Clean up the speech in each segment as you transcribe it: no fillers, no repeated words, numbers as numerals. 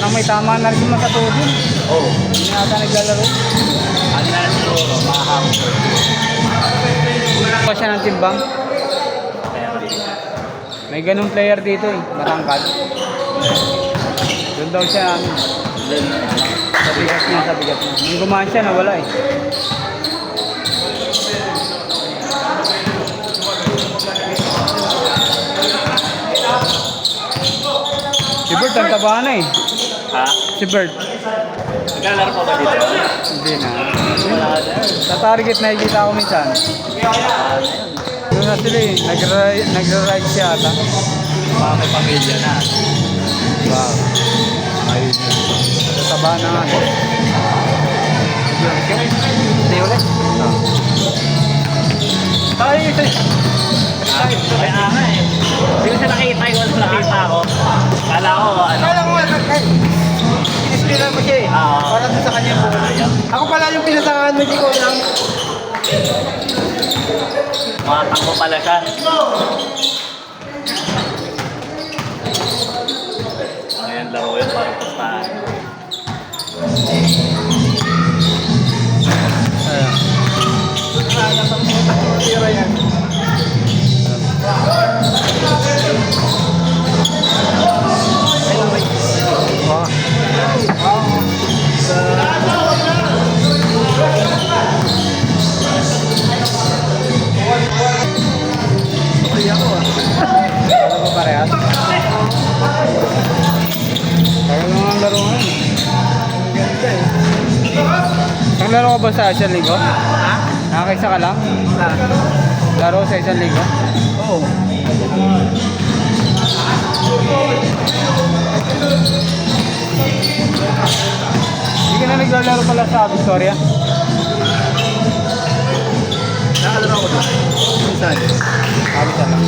Parang may tama na rin yung makatulog. Oo. Hindi na ata naglalaro. Ano na siguro, makahapon ko. Pa siya ng timbang. May ganung player dito eh, matangkad. Doon daw siya, sa bigat niya. Nung gumaan siya, nawala eh. Si Bert, ang taba na eh. Ha? Si Bert. Naglalaro pa ba dito? Hindi na. Wala ka dyan. Sa target nakikita ko minsan. Doon na sila eh, nagra-ride siya ata. Mga may pamilya na. Wow. Ayun yun. Taba na nga. Hindi ulit? Tayo ito eh. Ay nga eh. Hindi ko siya nakita yung wala nakita ako. Kala ko ano. Kala ko nga, pinisprilan mo siya eh. Para doon sa kanya po. Ako pala yung pinasangahan mo, hindi ko alam. Matakbo pala siya. Ayan laro yun, parang pustahan. Tira yan. Ano ba parehas? Parang lang ang laro ngayon. Ganda eh. Ang laro ka ba sa isang linggo? Ha? Nakakaisa ka lang? Sa? Laro sa isang linggo? Oo. Hindi ka na naglalaro pala sa Victoria? Nakalaro ako doon. Minsan. Sabi ka lang.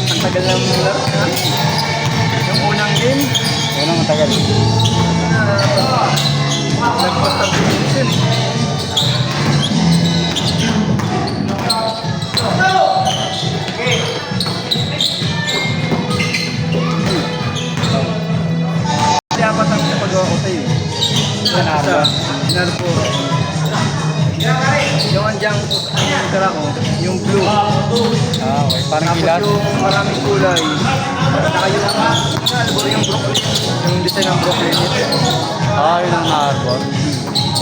Ang tagal ng laro. Yung unang game, Ano matagal? nagpastabilis. Dapat ang pagawa ko sa'yo. Narbo. Narbo. Yung andyang tara ko, yung blue. Okay. Parang Tapos gilas. yung maraming kulay. Saka yung yung Brooklyn. Yung design ng Brooklyn. Yun ang na-arbor.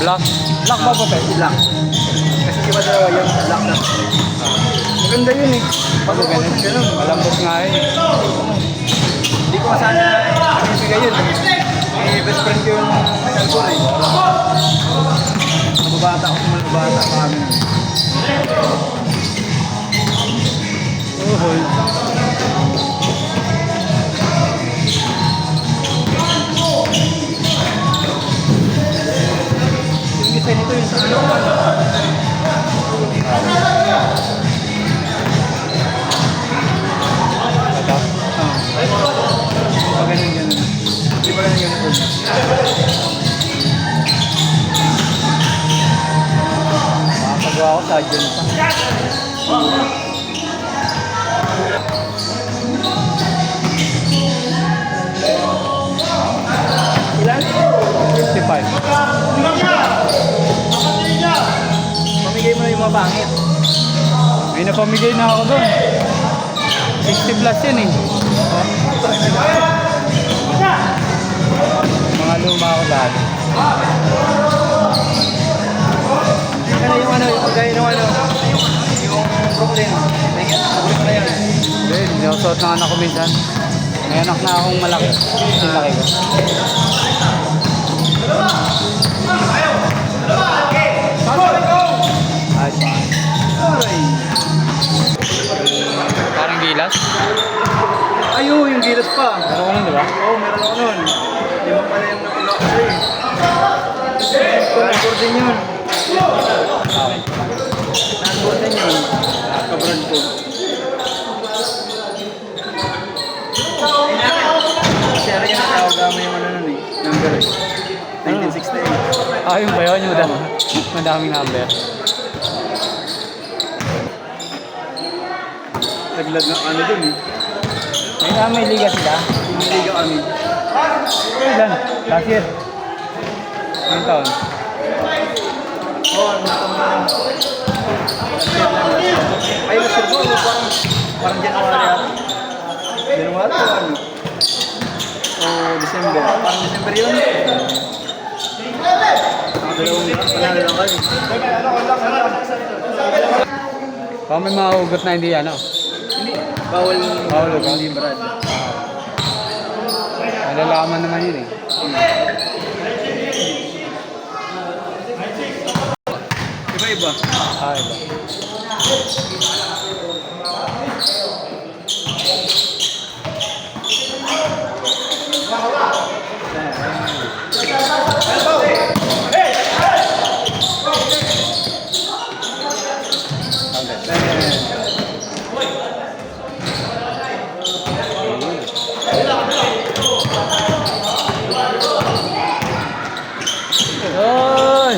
Black. Black ba puti? Black. Kasi di ba dalawa yung black na. Maganda yun eh. Ano ganun? Ganun. Malambot nga eh. Hindi ko sana ibigay yun. Eh, best friend ko yung alcohol eh. Mababata ako, mababata pa kami. Uhoy. Yung design nito yung sa ano. Ito. Di ba ganun? Di ba ganun? Makakagawa ko sa dyan pa. Ilan? 55. Pamigay mo na yung mga pangit. May napamigay na ako doon. 60 plus yun eh. Mga luma ako dati. Ano yung ano, yung pagkain ng ano, yung Brooklyn. Tingnan, sabi ko na yan. Hindi, sinusuot ng anak ko minsan. May anak na akong malaki. Yung laki ko. Ayos pa. Parang gilas. Ayo, yung gilas pa. Meron ko nun, di ba? Oo, meron ako nun. Di ba pala yung nakulo ko sa'yo eh. Nag-board din yun. Okay. Nag-board din yun. Kabrand ko. Kasi ano yung natawag mo yung ano nun eh. Number eh. 1968. Ah, yun ba yun? Yung madaming number. Naglad ng ano dun eh. May liga sila. Hindi ka kami. Ilan? Last year. Ngayong taon. Oo, ay, nasir mo, parang January ata. January o ano? O December. Parang December yun. Panalo lang kami. Baka may mga ugot na hindi ano. Hindi. Bawal Bawal ba? hindi brad. Malalaman naman yun eh. Iba-iba. Ah, iba. Oy!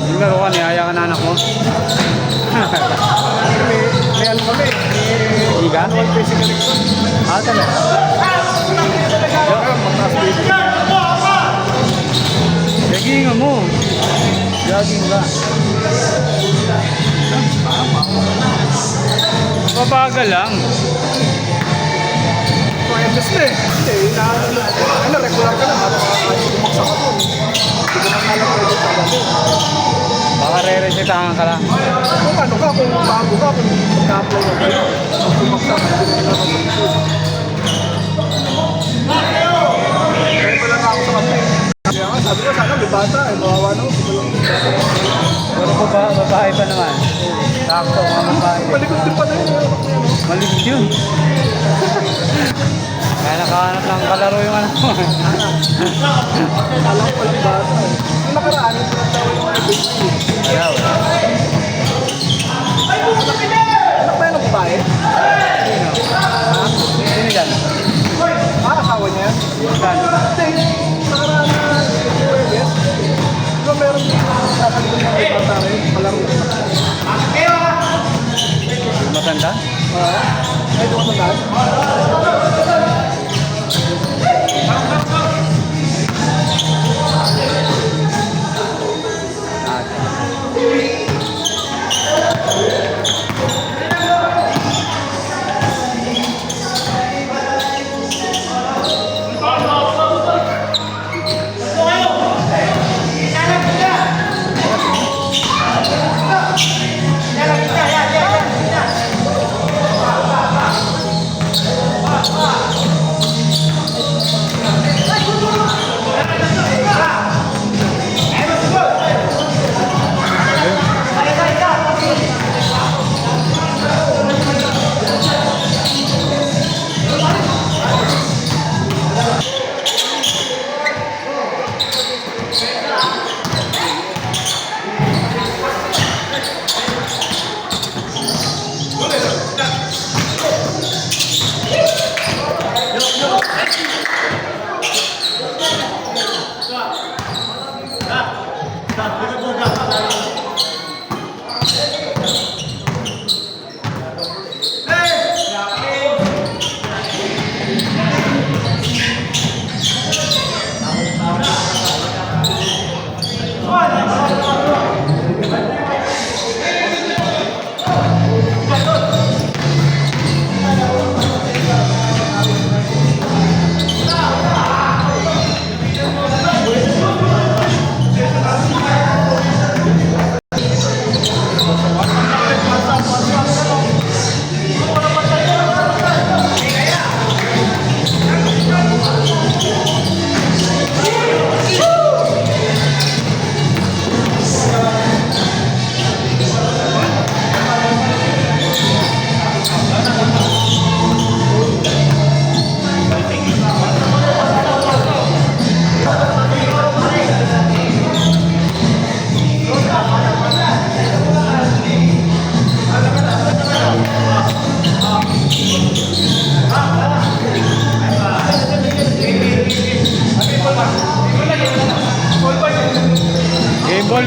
Yung laro ka, niyaya ka na anak mo. May ano kami. Liga? Annual physical exam. Ah, talaga? Mataas dito. Jogging mo. Jogging ka. Mabagal lang. Endless na eh. Hindi, ano, regular ka lang. Bumaksak ako. Hindi ko naman alam pwede sa ano. Baka re-resetahan ka lang. Kung ano ka, kung bago ka, kung mag-apply ka kayo. Kung bumaksak, hindi ko naman mag-apply. Kaya pala nga ako sa kapay. Kaya nga, sabi ko, sana may bata. Mawawa na ako. Pero po ba, babae pa naman? Sakto, mga babae. Malikot din pa na yun. Maligit yun. Kaya nakahanap ng kalaro yung ano mo. Alam ko pala yung bata. Yung nakaraan, yung pinagtawa yung mga baby. Yaw. Anak ba yung babae? Sino? Ha? Sino yan? Ah, asawa niya? Saan? Hindi. Nakaraan na yes. Diba meron yung kakalitan ng mga bata rin? Palaro. Matanda? Ay, doon matandaan?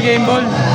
Game ball.